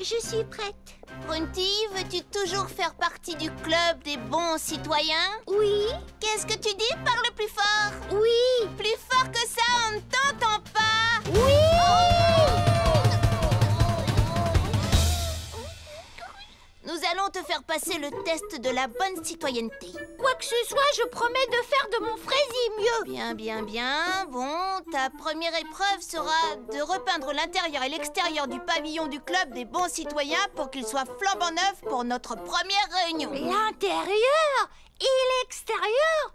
Je suis prête. Prunty, veux-tu toujours faire partie du club des bons citoyens? Oui. Qu'est-ce que tu dis? Parle plus fort. Oui. Plus fort que ça, on ne t'entend pas. Oui. Nous allons te faire passer le test de la bonne citoyenneté. Quoi que ce soit, je promets de faire de mon fraisier mieux. Bien, bien, bien. Bon, ta première épreuve sera de repeindre l'intérieur et l'extérieur du pavillon du club des bons citoyens pour qu'il soit flambant neuf pour notre première réunion. L'intérieur et l'extérieur.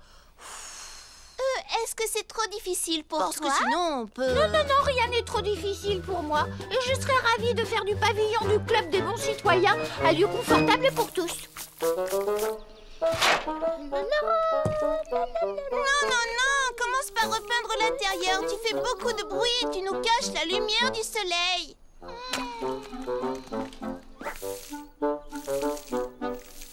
Est-ce que c'est trop difficile pour Parce toi? que sinon, on peut... Non, rien n'est trop difficile pour moi. Et je serais ravie de faire du pavillon du club des bons citoyens un lieu confortable pour tous. Non, commence par repeindre l'intérieur. Tu fais beaucoup de bruit et tu nous caches la lumière du soleil.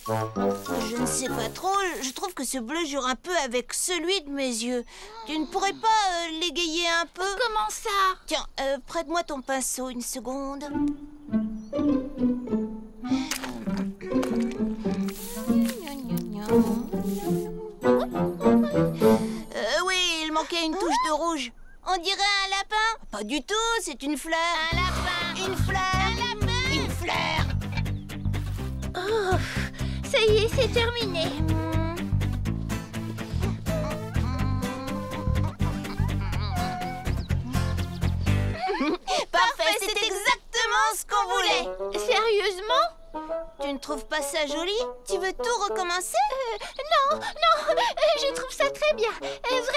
Je ne sais pas trop, je trouve que ce bleu jure un peu avec celui de mes yeux. Tu ne pourrais pas l'égayer un peu? Comment ça? Tiens, prête-moi ton pinceau une seconde. Oui, il manquait une touche de rouge. On dirait un lapin? Pas du tout, c'est une fleur. Un lapin. Une fleur. Un lapin. Une fleur. Oh, ça y est, c'est terminé. Parfait, c'est exactement ce qu'on voulait. Sérieusement? Tu ne trouves pas ça joli? Tu veux tout recommencer? Non, je trouve ça très bien.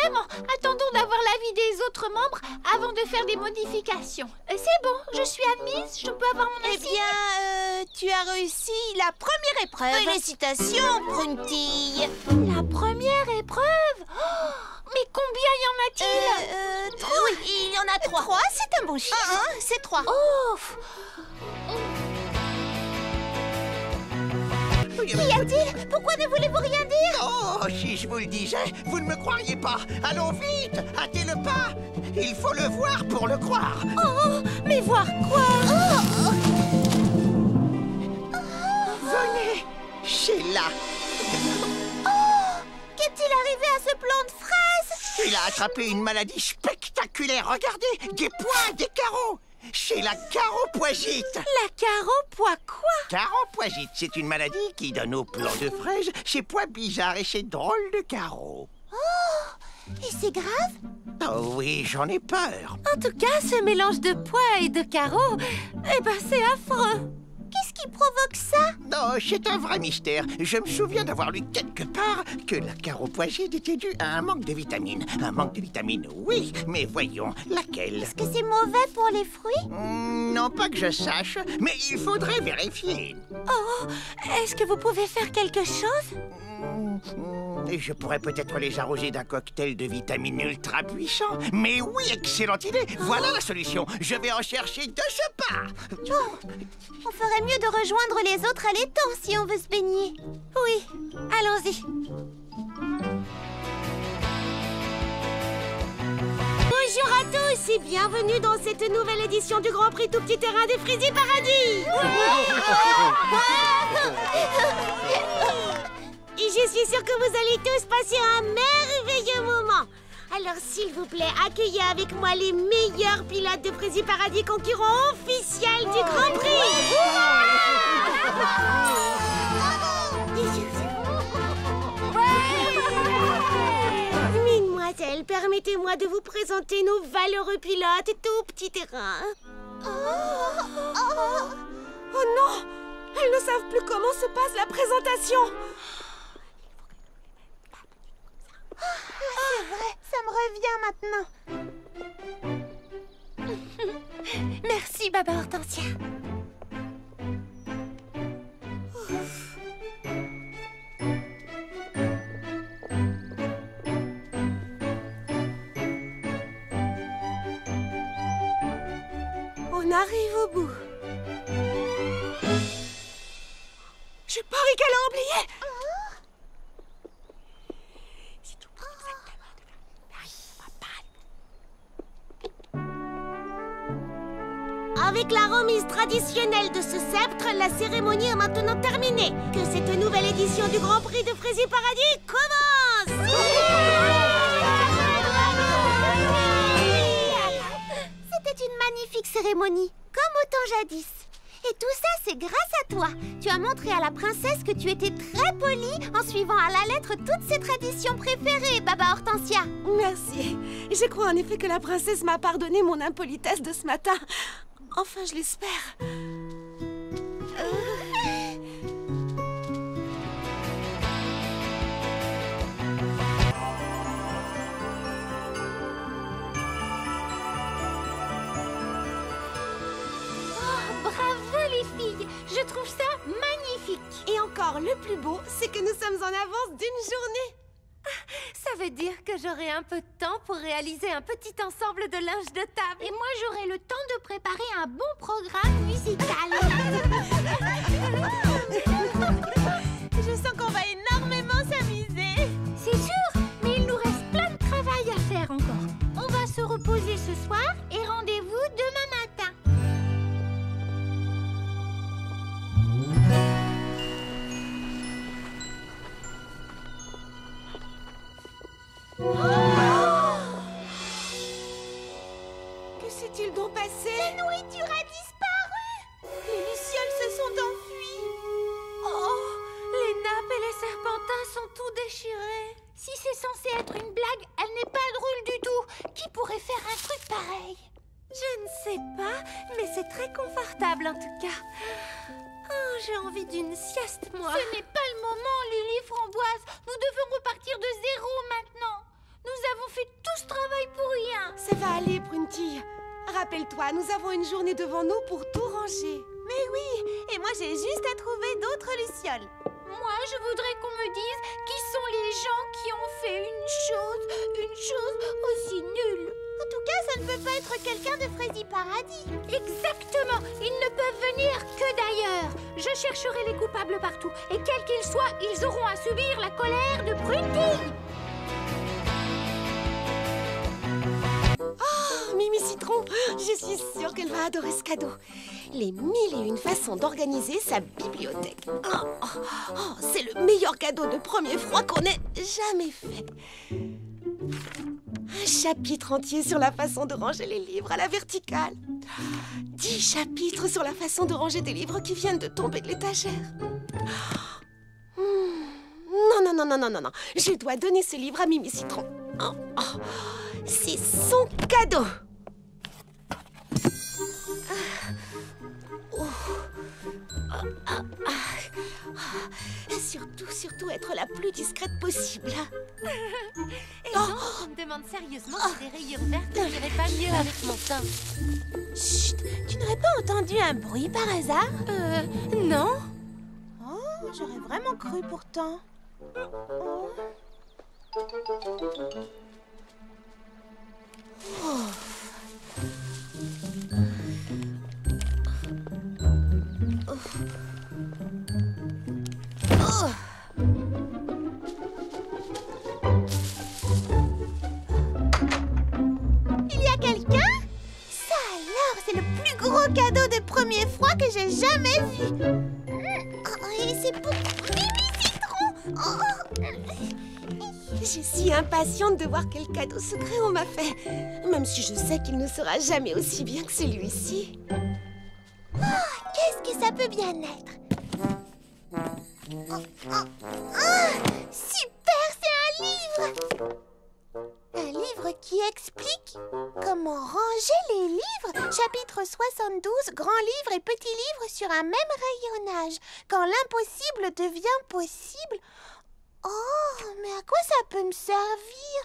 Vraiment, attendons d'avoir l'avis des autres membres avant de faire des modifications. C'est bon, je suis admise, je peux avoir mon Eh assiette. bien, tu as réussi la première épreuve. Félicitations, Prunty. La première épreuve? Oh, mais combien y en a-t-il? Oui, il y en a 3. 3, c'est un beau chiffre. C'est 3. Oh. Qu'y a-t-il? Pourquoi ne voulez-vous rien dire? Oh, si je vous le disais, vous ne me croiriez pas. Allons vite, hâtez le pas. Il faut le voir pour le croire. Oh, mais voir quoi? Venez, Sheila. Oh, qu'est-il arrivé à ce plant de fraises? Il a attrapé une maladie spectaculaire. Regardez, des points, des carreaux. Chez la caropoisite. La caropois quoi? Caropoisite, c'est une maladie qui donne aux plants de fraises ces points bizarres et ces drôles de carreaux. Oh, et c'est grave? Oh oui, j'en ai peur. En tout cas, ce mélange de pois et de carreaux, c'est affreux. Qu'est-ce qui provoque ça? Non, c'est un vrai mystère. Je me souviens d'avoir lu quelque part que la caropoisite était due à un manque de vitamines. Un manque de vitamines, oui, mais voyons, laquelle? Est-ce que c'est mauvais pour les fruits? Non, pas que je sache, mais il faudrait vérifier. Oh, est-ce que vous pouvez faire quelque chose? Je pourrais peut-être les arroser d'un cocktail de vitamines ultra puissant. Mais oui, excellente idée. Voilà la solution. Je vais en chercher de ce pas. On ferait mieux de rejoindre les autres à l'étang si on veut se baigner. Oui, allons-y. Bonjour à tous et bienvenue dans cette nouvelle édition du Grand Prix Tout Petit Terrain des Fraisiers Paradis. Et je suis sûre que vous allez tous passer un merveilleux moment. Alors s'il vous plaît, accueillez avec moi les meilleurs pilotes de Fraisiers Paradis concurrents officiels du Grand Prix. Mesdemoiselles, permettez-moi de vous présenter nos valeureux pilotes Tout Petit Terrain. Oh non! Elles ne savent plus comment se passe la présentation. C'est vrai, ça me revient maintenant. Merci, Baba Hortensia. On arrive au bout. Je parie qu'elle a oublié. Avec la remise traditionnelle de ce sceptre, la cérémonie est maintenant terminée. Que cette nouvelle édition du Grand Prix de Frézy Paradis commence. C'était une magnifique cérémonie, comme au temps jadis. Et tout ça, c'est grâce à toi. Tu as montré à la princesse que tu étais très polie en suivant à la lettre toutes ses traditions préférées, Baba Hortensia. Merci. Je crois en effet que la princesse m'a pardonné mon impolitesse de ce matin. Enfin, je l'espère. Je trouve ça magnifique. Et encore, le plus beau, c'est que nous sommes en avance d'une journée. Ça veut dire que j'aurai un peu de temps pour réaliser un petit ensemble de linge de table. Et moi, j'aurai le temps de préparer un bon programme musical. Je sens qu'on va énormément s'amuser. C'est sûr, mais il nous reste plein de travail à faire encore. On va se reposer ce soir et rendez-vous demain matin. Que s'est-il donc passé? La nourriture a disparu. Les lucioles se sont enfuies. Oh, les nappes et les serpentins sont tout déchirés. Si c'est censé être une blague, elle n'est pas drôle du tout. Qui pourrait faire un truc pareil? Je ne sais pas, mais c'est très confortable en tout cas. Oh, j'ai envie d'une sieste, moi. Ce n'est pas le moment, Lily Framboise. Nous devons repartir de zéro maintenant. Nous avons fait tout ce travail pour rien. Ça va aller, Prunty. Rappelle-toi, nous avons une journée devant nous pour tout ranger. Mais oui, et moi j'ai juste à trouver d'autres lucioles. Moi, je voudrais qu'on me dise qui sont les gens qui ont fait une chose aussi nulle. En tout cas, ça ne peut pas être quelqu'un de Frézy Paradis. Exactement. Ils ne peuvent venir que d'ailleurs. Je chercherai les coupables partout. Et quels qu'ils soient, ils auront à subir la colère de Prunty. Oh, Mimi Citron, je suis sûre qu'elle va adorer ce cadeau. Les 1001 façons d'organiser sa bibliothèque. C'est le meilleur cadeau de premier froid qu'on ait jamais fait. Un chapitre entier sur la façon de ranger les livres à la verticale. 10 chapitres sur la façon de ranger des livres qui viennent de tomber de l'étagère. Non. Je dois donner ce livre à Mimi Citron. C'est son cadeau. Surtout être la plus discrète possible. Et donc, je me demande sérieusement si des rayures vertes n'iraient pas mieux avec mon teint. Chut, tu n'aurais pas entendu un bruit par hasard? Non. Oh, j'aurais vraiment cru pourtant. Il y a quelqu'un? Ça alors, c'est le plus gros cadeau de premier froid que j'ai jamais vu. Et c'est pour Mimi Citron. Je suis impatiente de voir quel cadeau secret on m'a fait. Même si je sais qu'il ne sera jamais aussi bien que celui-ci. Qu'est-ce que ça peut bien être? Super, c'est un livre! Un livre qui explique comment ranger les livres. Chapitre 72, grands livres et petits livres sur un même rayonnage. Quand l'impossible devient possible. Oh, mais à quoi ça peut me servir?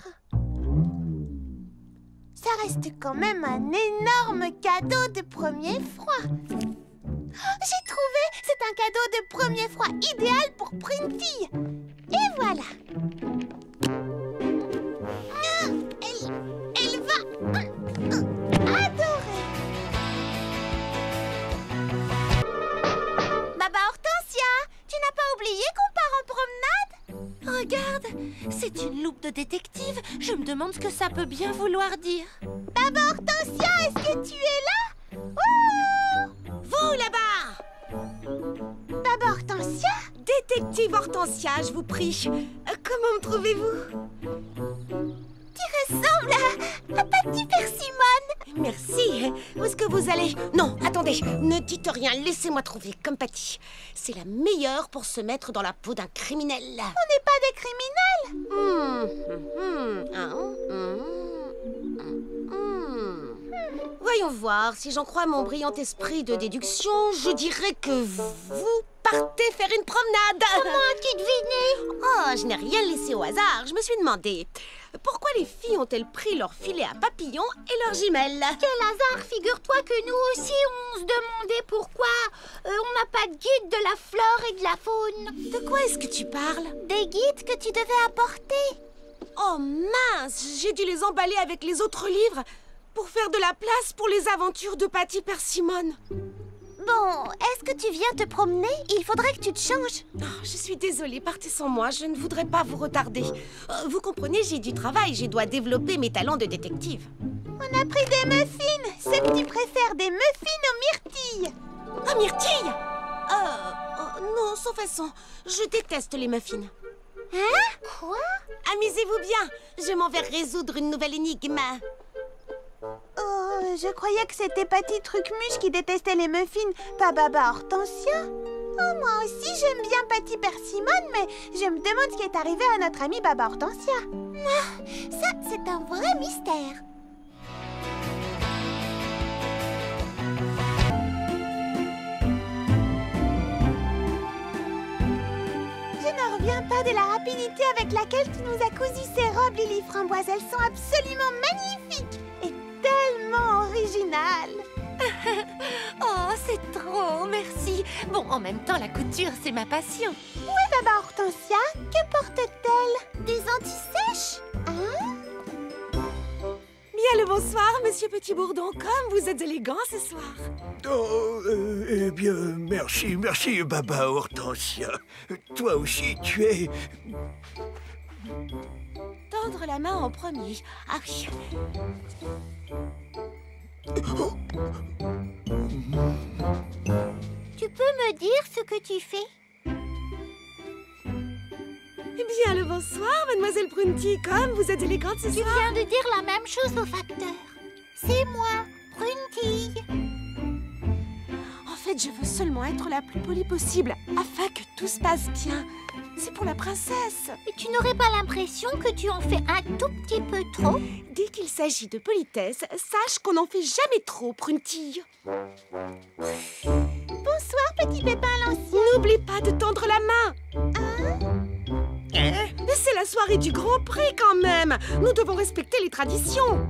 Ça reste quand même un énorme cadeau de premier froid. J'ai trouvé! C'est un cadeau de premier froid idéal pour Prunty. Et voilà. Elle va adorer. Baba Hortensia, tu n'as pas oublié qu'on part en promenade? Regarde, c'est une loupe de détective. Je me demande ce que ça peut bien vouloir dire. Baba Hortensia, est-ce que tu es là? Ouh! Hortensia, je vous prie. Comment me trouvez-vous? Tu ressembles à Patty Persimone. Merci. Où est-ce que vous allez? Non, attendez, ne dites rien, laissez-moi trouver, comme Patty. C'est la meilleure pour se mettre dans la peau d'un criminel. On n'est pas des criminels. Voyons voir, si j'en crois mon brillant esprit de déduction, je dirais que vous partez faire une promenade. Comment as-tu deviné? Oh, je n'ai rien laissé au hasard. Je me suis demandé pourquoi les filles ont-elles pris leur filet à papillons et leurs jumelles. Quel hasard, figure-toi que nous aussi on se demandait pourquoi on n'a pas de guide de la flore et de la faune. De quoi est-ce que tu parles? Des guides que tu devais apporter. Oh mince, j'ai dû les emballer avec les autres livres pour faire de la place pour les aventures de Patty Persimone. Bon, est-ce que tu viens te promener? Il faudrait que tu te changes. Oh, je suis désolée, partez sans moi, je ne voudrais pas vous retarder. Vous comprenez, j'ai du travail, je dois développer mes talents de détective. On a pris des muffins. C'est que tu préfères des muffins aux myrtilles. Ah, myrtille! Non, sans façon, je déteste les muffins. Hein? Quoi? Amusez-vous bien, je m'en vais résoudre une nouvelle énigme. Oh, je croyais que c'était Patty Trucmuche qui détestait les muffins, pas Baba Hortensia. Oh, moi aussi j'aime bien Patty Persimone, mais je me demande ce qui est arrivé à notre amie Baba Hortensia. Ah, ça, c'est un vrai mystère. Je ne reviens pas de la rapidité avec laquelle tu nous as cousu ces robes, Lily Framboise. Elles sont absolument magnifiques et tellement originales. Oh, c'est trop, merci. Bon, en même temps, la couture, c'est ma passion. Où est Baba Hortensia? Que porte-t-elle? Des anti-sèches? Hein? Bien le bonsoir, monsieur Petit Bourdon. Comme vous êtes élégant ce soir. Oh, eh bien, merci, Baba Hortensia. Toi aussi, tu es... Tendre la main en premier. Ah oui. Tu peux me dire ce que tu fais? Bien le bonsoir, mademoiselle Prunty. Comme vous êtes élégante ce Tu soir. viens de dire la même chose au facteur. C'est moi, Prunty. En fait, je veux seulement être la plus polie possible, afin que tout se passe bien. C'est pour la princesse. Et tu n'aurais pas l'impression que tu en fais un tout petit peu trop? Dès qu'il s'agit de politesse, sache qu'on n'en fait jamais trop, Prunty. Bonsoir, petit pépin l'ancien. N'oublie pas de tendre la main. C'est la soirée du Grand Prix quand même. Nous devons respecter les traditions.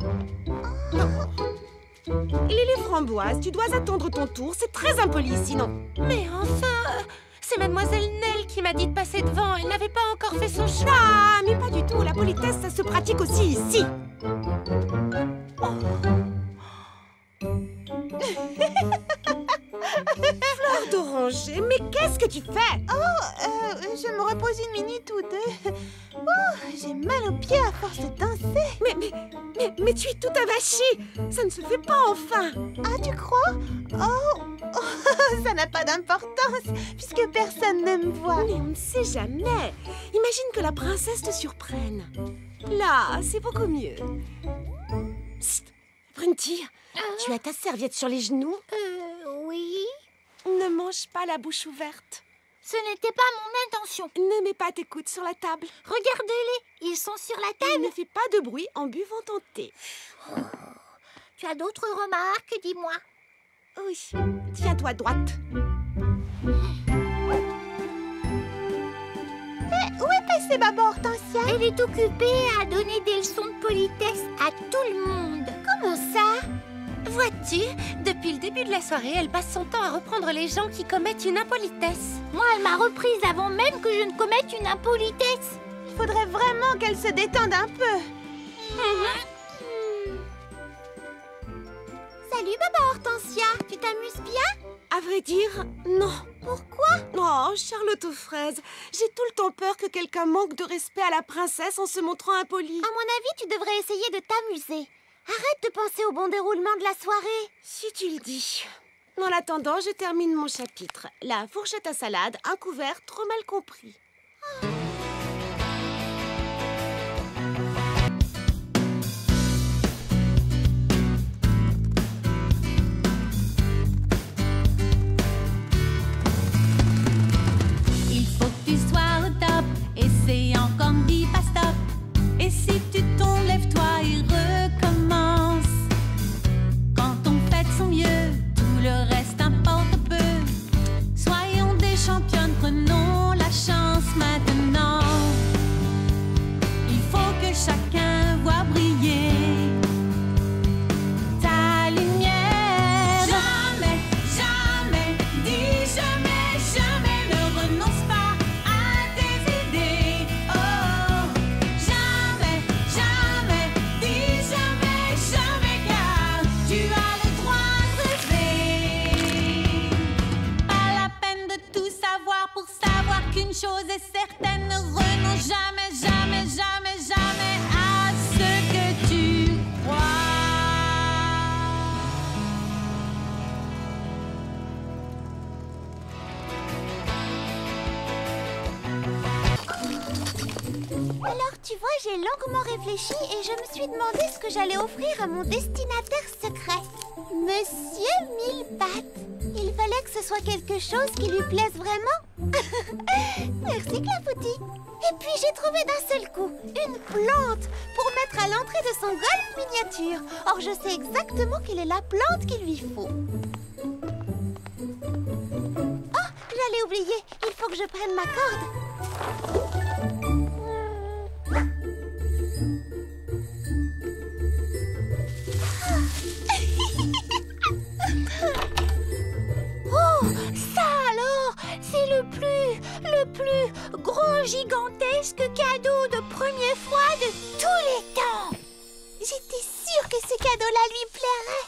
Lily Framboise, tu dois attendre ton tour. C'est très impoli sinon. Mais enfin, c'est mademoiselle Nell qui m'a dit de passer devant. Elle n'avait pas encore fait son choix. Ah, mais pas du tout. La politesse, ça se pratique aussi ici. Fleur d'oranger, mais qu'est-ce que tu fais? Je me repose une minute ou deux. Oh, j'ai mal aux pieds à force de danser. Mais tu es tout avachi. Ça ne se fait pas enfin. Ah, tu crois? Oh, ça n'a pas d'importance, puisque personne ne me voit. Mais on ne sait jamais. Imagine que la princesse te surprenne. Là, c'est beaucoup mieux. Psst, Prunty, tu as ta serviette sur les genoux? Oui. Ne mange pas la bouche ouverte. Ce n'était pas mon intention. Ne mets pas tes coudes sur la table. Regardez-les, ils sont sur la Et table. ne fais pas de bruit en buvant ton thé. Tu as d'autres remarques, dis-moi. Oui, tiens-toi droite. Où est passée Baba Hortensia? Elle est occupée à donner des leçons de politesse à tout le monde. Comment ça? Vois-tu, depuis le début de la soirée, elle passe son temps à reprendre les gens qui commettent une impolitesse. Moi, elle m'a reprise avant même que je ne commette une impolitesse. Il faudrait vraiment qu'elle se détende un peu. Salut Baba Hortensia, tu t'amuses bien? À vrai dire, non. Pourquoi? Oh, Charlotte aux fraises, j'ai tout le temps peur que quelqu'un manque de respect à la princesse en se montrant impoli. À mon avis, tu devrais essayer de t'amuser. Arrête de penser au bon déroulement de la soirée. Si tu le dis. En attendant, je termine mon chapitre. La fourchette à salade, un couvert trop mal compris. Il faut que tu sois au top, et c'est encore dit pas stop. Et si tu tombes, lève-toi et recommence. Quand on fait de son mieux, tout le reste importe peu. Soyons des championnes, prenons la chance maintenant. Il faut que chacun voit briller ta lumière. Jamais, jamais, dis jamais, jamais ne renonce pas à tes idées. Oh, jamais, jamais, dis jamais, jamais, car tu as le droit de rêver. Pas la peine de tout savoir pour savoir qu'une chose est certaine. Ne renonce jamais, jamais, jamais, jamais à ce que tu crois. Alors, tu vois, j'ai longuement réfléchi et je me suis demandé ce que j'allais offrir à mon destinataire secret. Monsieur Mille-Pattes. Il fallait que ce soit quelque chose qui lui plaise vraiment. Merci, Clafoutis. Et puis, j'ai trouvé d'un seul coup une plante pour mettre à l'entrée de son golf miniature. Or, je sais exactement quelle est la plante qu'il lui faut. Oh, j'allais oublier. Il faut que je prenne ma corde. Oh, ça alors, c'est le plus grand, gigantesque cadeau de première fois de tous les temps. J'étais sûre que ce cadeau-là lui plairait.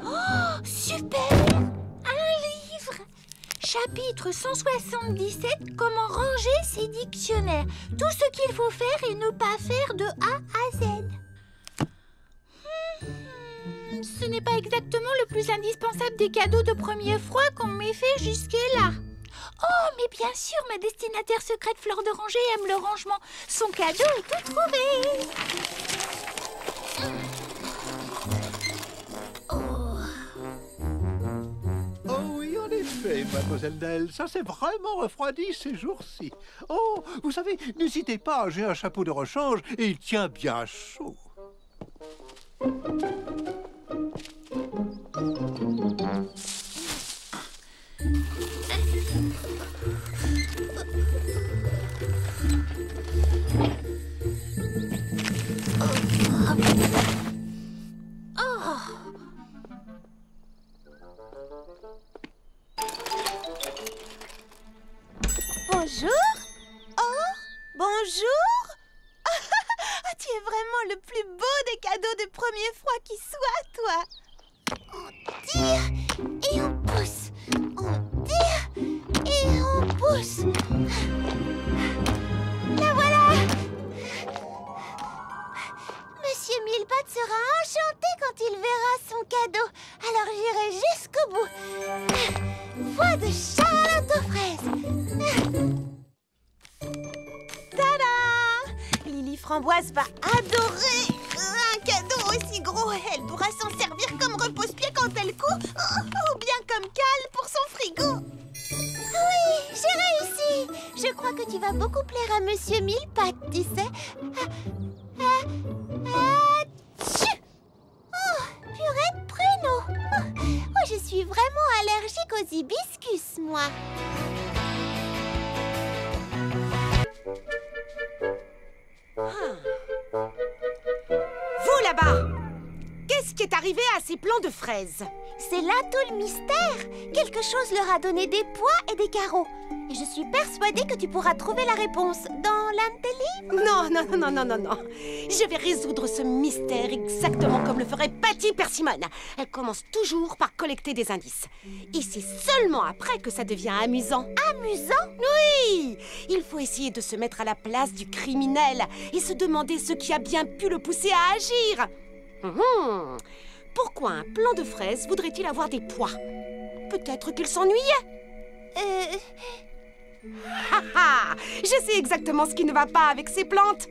Oh, super! Un livre! Chapitre 177, comment ranger ses dictionnaires. Tout ce qu'il faut faire et ne pas faire de A à Z. Ce n'est pas exactement le plus indispensable des cadeaux de première fois qu'on m'ait fait jusque-là. Oh, mais bien sûr, ma destinataire secrète Fleur d'Oranger aime le rangement. Son cadeau est tout trouvé. Oh oui, en effet, mademoiselle Nell, ça s'est vraiment refroidi ces jours-ci. Oh, vous savez, n'hésitez pas, j'ai un chapeau de rechange et il tient bien chaud. Bonjour. Oh, bonjour. Ah, tu es vraiment le plus beau des cadeaux de première fois qui soit, toi. On tire et on pousse. On tire et on pousse. La voilà. Monsieur Mille-Pattes sera enchanté quand il verra son cadeau. Alors j'irai jusqu'au bout. Voix de Charlotte aux fraises. Tada! Lily Framboise va adorer un cadeau aussi gros. Elle pourra s'en servir comme repose-pied quand elle court ou bien comme cale pour son frigo. Oui, j'ai réussi. Je crois que tu vas beaucoup plaire à Monsieur Mille-Pattes, tu sais. Tchou! Oh, purée de pruneaux. Oh, je suis vraiment allergique aux hibiscus, moi. Vous là-bas, qu'est-ce qui est arrivé à ces plants de fraises? C'est là tout le mystère. Quelque chose leur a donné des pois et des carreaux. Et je suis persuadée que tu pourras trouver la réponse dans l'un de tes livres. Non, non, non, non, non, non. Je vais résoudre ce mystère exactement comme le ferait Patty Persimmon. Elle commence toujours par collecter des indices. Et c'est seulement après que ça devient amusant. Amusant? Oui! Il faut essayer de se mettre à la place du criminel et se demander ce qui a bien pu le pousser à agir. Pourquoi un plant de fraises voudrait-il avoir des pois? Peut-être qu'il s'ennuyait. Ha ha! Je sais exactement ce qui ne va pas avec ces plantes.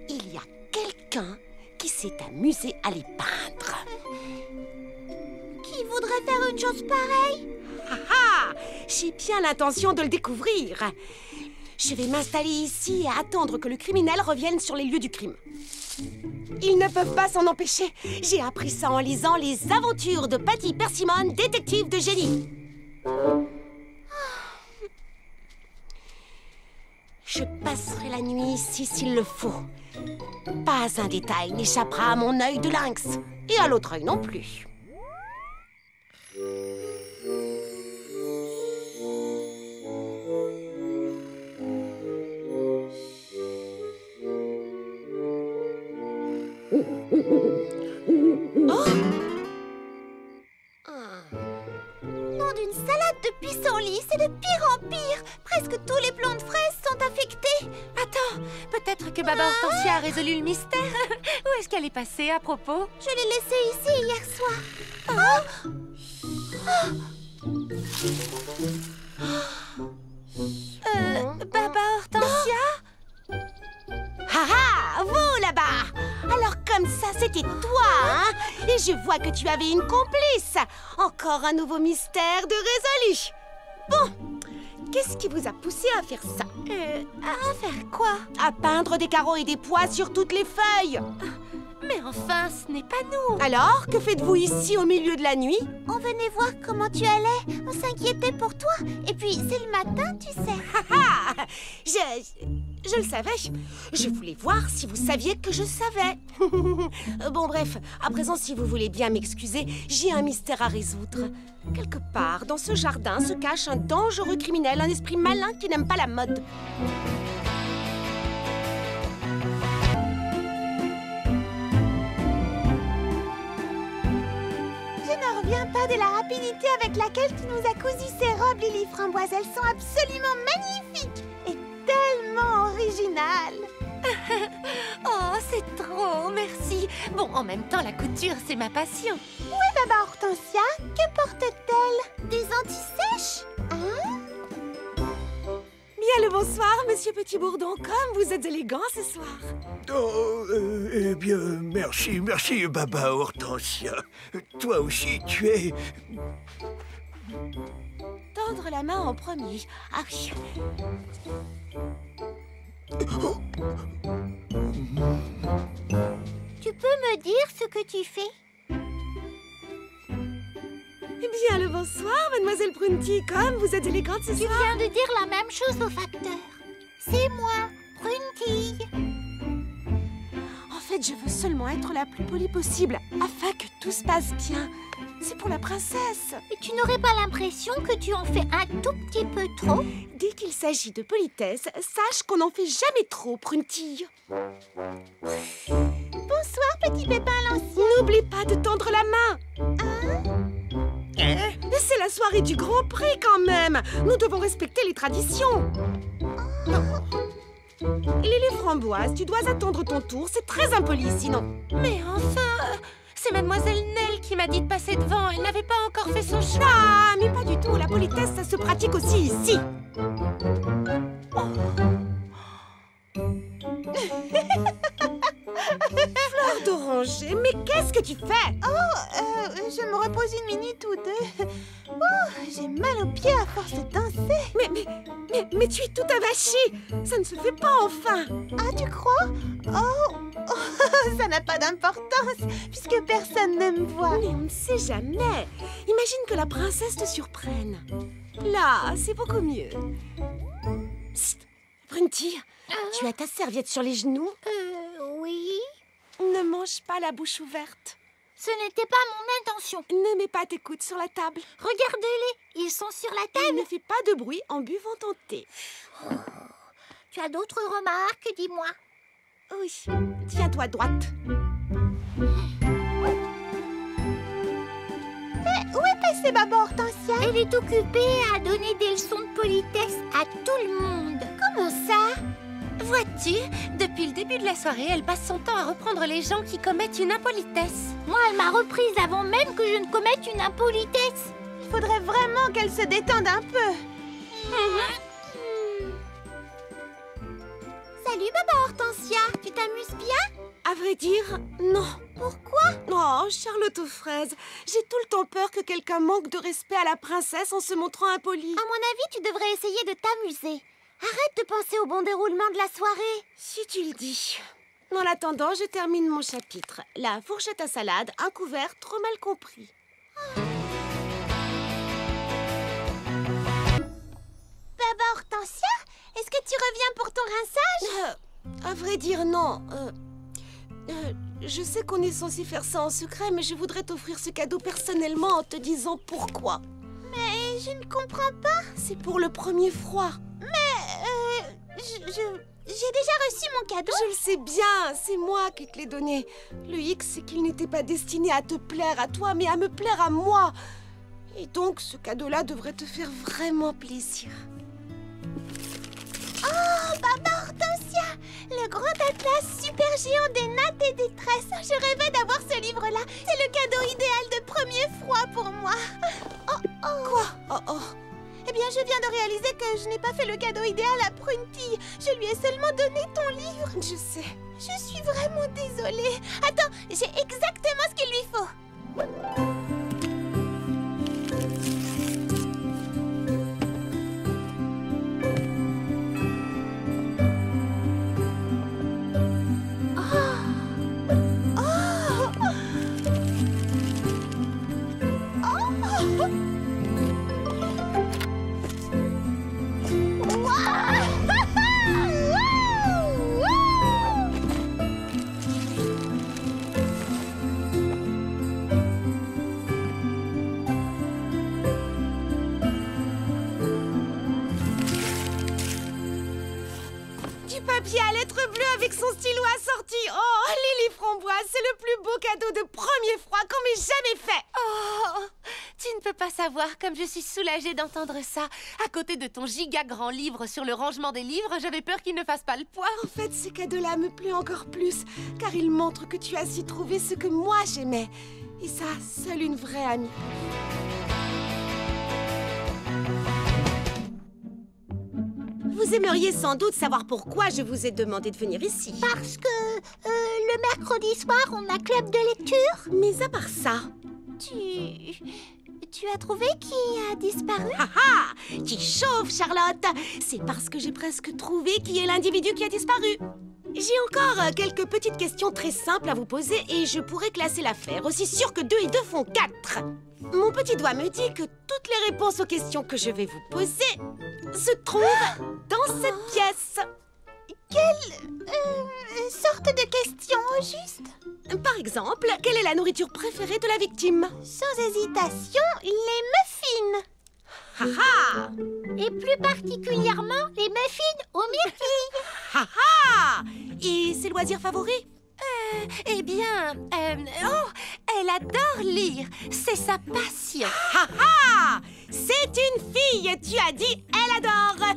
Il y a quelqu'un qui s'est amusé à les peindre. Qui voudrait faire une chose pareille? Ha ha! J'ai bien l'intention de le découvrir. Je vais m'installer ici et attendre que le criminel revienne sur les lieux du crime. Ils ne peuvent pas s'en empêcher. J'ai appris ça en lisant Les aventures de Patty Persimmon, détective de génie. Je passerai la nuit ici s'il le faut. Pas un détail n'échappera à mon œil de lynx. Et à l'autre œil non plus. Nom d'une salade de pissenlit, c'est de pire en pire. Presque tous les plants de fraises sont affectés. Attends, peut-être que Baba Hortensia a résolu le mystère. Où est-ce qu'elle est passée à propos? Je l'ai laissée ici hier soir. Baba Hortensia? Ah ah! Vous là-bas! Alors comme ça, c'était toi, hein? Et je vois que tu avais une complice. Encore un nouveau mystère de résolu. Bon, qu'est-ce qui vous a poussé à faire ça? À faire quoi? À peindre des carreaux et des pois sur toutes les feuilles. Mais enfin, ce n'est pas nous. Alors, que faites-vous ici au milieu de la nuit? On venait voir comment tu allais. On s'inquiétait pour toi. Et puis, c'est le matin, tu sais. Ah ah! Je le savais. Je voulais voir si vous saviez que je savais. Bon, bref, à présent, si vous voulez bien m'excuser, j'ai un mystère à résoudre. Quelque part, dans ce jardin, se cache un dangereux criminel, un esprit malin qui n'aime pas la mode. Je n'en reviens pas de la rapidité avec laquelle tu nous as cousu ces robes, Lily Framboise. Elles sont absolument magnifiques et tellement originales. Oh, c'est trop, merci. Bon, en même temps, la couture, c'est ma passion. Où est Baba Hortensia? Que porte-t-elle? Des anti-sèches? Hein? Bien le bonsoir, monsieur Petit Bourdon. Comme vous êtes élégant ce soir. Oh, eh bien, merci, Baba Hortensia. Toi aussi, tu es... Tendre la main en premier. Ah oui. Tu peux me dire ce que tu fais? Bien le bonsoir, mademoiselle Prunty. Comme vous êtes élégante ce Tu soir. viens de dire la même chose au facteur. C'est moi, Prunty. En fait, je veux seulement être la plus polie possible, afin que tout se passe bien. C'est pour la princesse. Et tu n'aurais pas l'impression que tu en fais un tout petit peu trop? Dès qu'il s'agit de politesse, sache qu'on n'en fait jamais trop, Prunty. Bonsoir, petit pépin lancier. N'oublie pas de tendre la main. C'est la soirée du Grand Prix quand même. Nous devons respecter les traditions. Lily Framboise, tu dois attendre ton tour. C'est très impoli sinon. Mais enfin, c'est mademoiselle Nell qui m'a dit de passer devant. Elle n'avait pas encore fait son choix. Ah, mais pas du tout. La politesse, ça se pratique aussi ici. Fleur d'oranger, mais qu'est-ce que tu fais? Je me repose une minute ou deux. Oh, j'ai mal aux pieds à force de danser. Mais tu es tout avachi. Ça ne se fait pas enfin. Ah, tu crois? Oh, ça n'a pas d'importance, puisque personne ne me voit. Mais on ne sait jamais. Imagine que la princesse te surprenne. Là, c'est beaucoup mieux. Psst, Prunty, tu as ta serviette sur les genoux? Oui. Ne mange pas la bouche ouverte. Ce n'était pas mon intention. Ne mets pas tes coudes sur la table. Regardez-les, ils sont sur la Et table. ne fais pas de bruit en buvant ton thé. Tu as d'autres remarques, dis-moi. Oui, tiens-toi droite. Où est passée Baba Hortensia? Elle est occupée à donner des leçons de politesse à tout le monde. Comment ça? Vois-tu, depuis le début de la soirée, elle passe son temps à reprendre les gens qui commettent une impolitesse. Moi, elle m'a reprise avant même que je ne commette une impolitesse. Il faudrait vraiment qu'elle se détende un peu. Salut, Baba Hortensia. Tu t'amuses bien? À vrai dire, non. Pourquoi? Oh, Charlotte aux fraises, j'ai tout le temps peur que quelqu'un manque de respect à la princesse en se montrant impoli. À mon avis, tu devrais essayer de t'amuser. Arrête de penser au bon déroulement de la soirée. Si tu le dis. En attendant, je termine mon chapitre. La fourchette à salade, un couvert trop mal compris. Baba Hortensia, est-ce que tu reviens pour ton rinçage? À vrai dire, non. Je sais qu'on est censé faire ça en secret, mais je voudrais t'offrir ce cadeau personnellement en te disant pourquoi. Mais je ne comprends pas. C'est pour le premier froid. J'ai déjà reçu mon cadeau. Je le sais bien, c'est moi qui te l'ai donné. Le hic, c'est qu'il n'était pas destiné à te plaire à toi, mais à me plaire à moi. Et donc, ce cadeau-là devrait te faire vraiment plaisir. Oh, Baba Hortensia, le grand atlas super géant des nattes et des tresses. Je rêvais d'avoir ce livre-là. C'est le cadeau idéal de premier froid pour moi. Quoi? Oh. Eh bien, je viens de réaliser que je n'ai pas fait le cadeau idéal à Prunty. Je lui ai seulement donné ton livre. Je sais. Je suis vraiment désolée. Attends, j'ai exactement ce qu'il lui faut. Papier à lettres bleues avec son stylo assorti. Oh, Lily Framboise, c'est le plus beau cadeau de premier froid qu'on m'ait jamais fait. Oh, tu ne peux pas savoir comme je suis soulagée d'entendre ça. À côté de ton giga grand livre sur le rangement des livres, j'avais peur qu'il ne fasse pas le poids. En fait, ce cadeau-là me plaît encore plus, car il montre que tu as su trouver ce que moi j'aimais. Et ça, seule une vraie amie. Vous aimeriez sans doute savoir pourquoi je vous ai demandé de venir ici. Parce que le mercredi soir, on a club de lecture. Mais à part ça... Tu as trouvé qui a disparu? Ah ah! Tu chauffes, Charlotte! C'est parce que j'ai presque trouvé qui est l'individu qui a disparu. J'ai encore quelques petites questions très simples à vous poser et je pourrais classer l'affaire, aussi sûr que 2 et 2 font 4. Mon petit doigt me dit que toutes les réponses aux questions que je vais vous poser se trouvent dans cette pièce. Quelle sorte de question, au juste? Par exemple, quelle est la nourriture préférée de la victime? Sans hésitation, les muffins. Ha ha! Et plus particulièrement, les muffins aux myrtilles. Ha ha! Et ses loisirs favoris? Eh bien, elle adore lire. C'est sa passion. Ha ha! C'est une fille, tu as dit, elle adore.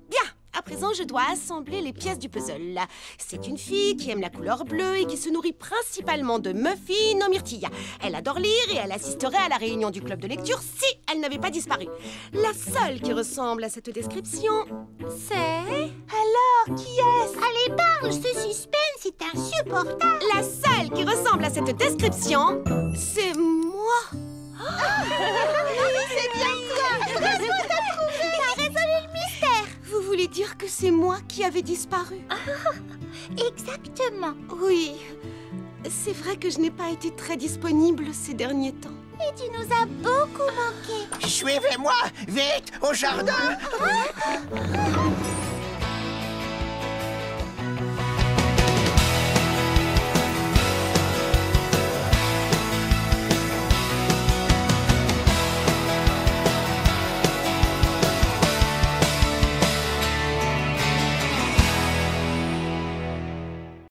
Bien, à présent, je dois assembler les pièces du puzzle. C'est une fille qui aime la couleur bleue et qui se nourrit principalement de muffins aux myrtilles. Elle adore lire et elle assisterait à la réunion du club de lecture si elle n'avait pas disparu. La seule qui ressemble à cette description, C'est... Alors, qui est-ce? Allez, parle, ce suspense est insupportable. la seule qui ressemble à cette description, c'est moi. C'est bien toi. Bravo, t'as trouvé. T'as résolu le mystère. Vous voulez dire que c'est moi qui avais disparu? Exactement. Oui, c'est vrai que je n'ai pas été très disponible ces derniers temps. Et tu nous as beaucoup manqué. Suivez-moi, vite, au jardin.